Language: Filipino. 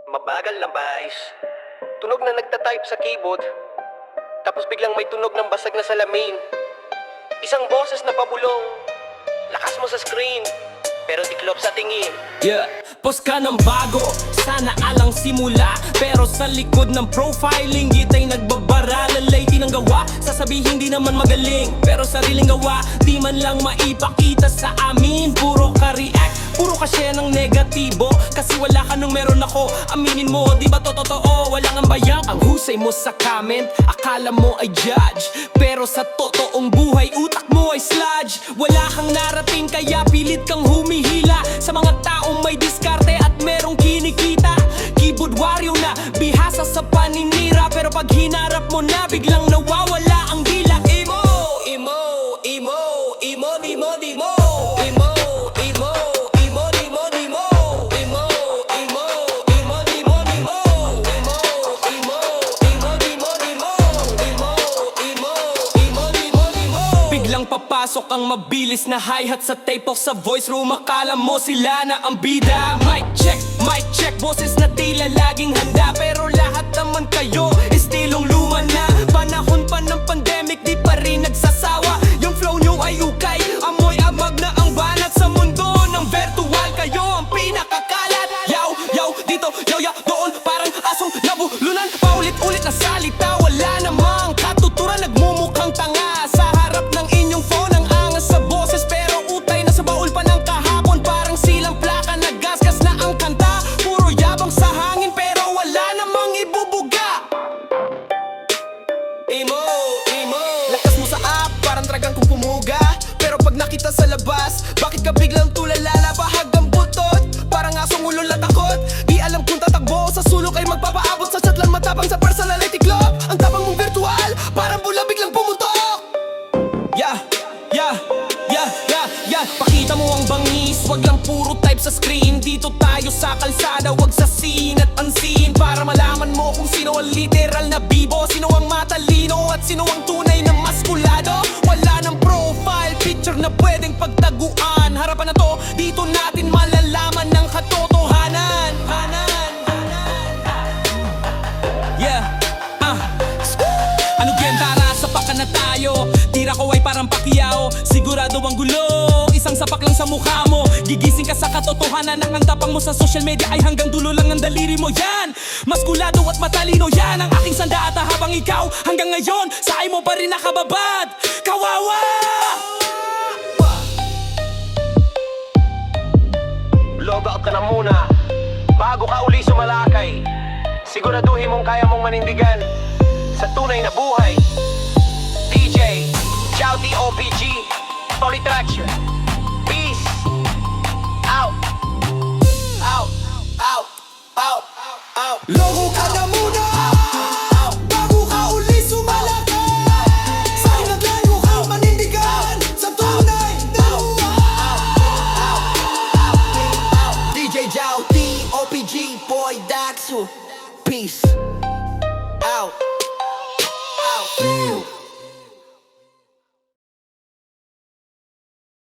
Mabagal na guys. Tunog na nagtatype sa keyboard. Tapos biglang may tunog ng basag na salamin. Isang boses na pabulong. Lakas mo sa screen, pero tiklop sa tingin. Yeah, post ka ng bago, sana alang simula. Pero sa likod ng profiling, gita'y nagbabara. Lalay di ng gawa, sasabihin di naman magaling. Pero sariling gawa, di man lang maipakita sa amin. Puro ka react, puro ka share ng negatibo. Kasi wala ka nung meron ako, aminin mo, di ba to totoo? Walang ambayang ang husay mo sa comment. Akala mo ay judge, pero sa totoong buhay, utak mo ay sludge. Wala kang narating, kaya pilit kang humihila sa mga taong may diskarte at merong kinikita. Keyboard warrior na, bihasa sa paninira. Pero pag hinarap mo na, biglang nawawala ang dila. Imo, imo, imo, imo, dimo, dimo. Imo, imo, imo, dimo, dimo. Imo, imo, imo, dimo, dimo. Imo, imo, imo, dimo, dimo. Imo, imo, imo, dimo, dimo. Biglang papasok ang mabilis na hi-hat sa tape off sa voice room. Akala mo sila na ang bida. Mic check, boses na tila laging handa. Pero lahat naman kayo estilong luma na. Panahon pa ng pandemic, di pa rin nagsasawa. Yung flow nyo ay ukay, amoy amag na ang banat. Sa mundo ng virtual, kayo ang pinakakalat. Yaw, yaw, dito, yaw, yaw, doon. Parang asong nabulunan. Paulit-ulit na salita, wala namang katuturan. Nagmumukhang tanga sa harap ng inyong phone. Ang angas sa boses, pero utay na sa baul pa ng kahapon. Parang silang plaka, naggasgas na ang kanta. Puro yabang sa hangin, pero wala namang ibubuga. Imo, imo, lakas mo sa app, parang dragang kung pumuga. Pero pag nakita sa labas, bakit ka biglang tulala na bahagang butot? Parang asong ulol na takot. Di alam kung tatakbo sa sulok ay magpapaabot. Sa chat lang matapang, sa personal ay tiklop. Ang tapang mong virtual, parang bula biglang pumutok. Yeah, yeah, yeah, yeah, yeah. Pakita mo ang bangis, wag lang puro type sa screen. Dito tayo sa kalsada, wag sa scene at unseen. Para malaman mo kung sino ang literal na bibo, sino ang matalino at sino ang tunay na maskulado. Wala ng profile picture na pwedeng pagtaguan. Harapan na to, dito natin malalaman ng katotohanan. Yeah, ano gen, tara, sapak na tayo. Tira ko ay parang Pacquiao, sigurado ang gulo. Isang sapak lang sa mukha mo, gigising ka sa katotohanan. Ang tapang mo sa social media ay hanggang dulo lang ang daliri mo. Yan, maskulado at matalino, yan ang aking sandata. Habang ikaw hanggang ngayon, sa ay mo pa rin nakababad. Kawawa! Log out ka na muna bago ka uli sumalakay. Siguraduhin mong kaya mong manindigan sa tunay na buhay. DJ Chowty OPG Polytraction. Peace out. Out. Out. Out. Out. Logo ka na muna bago ka uli sumalakay. Sa hinaglayo kang manindigan sa tunay na DJ Chowty OPG Boy Daxu. Peace out. Out.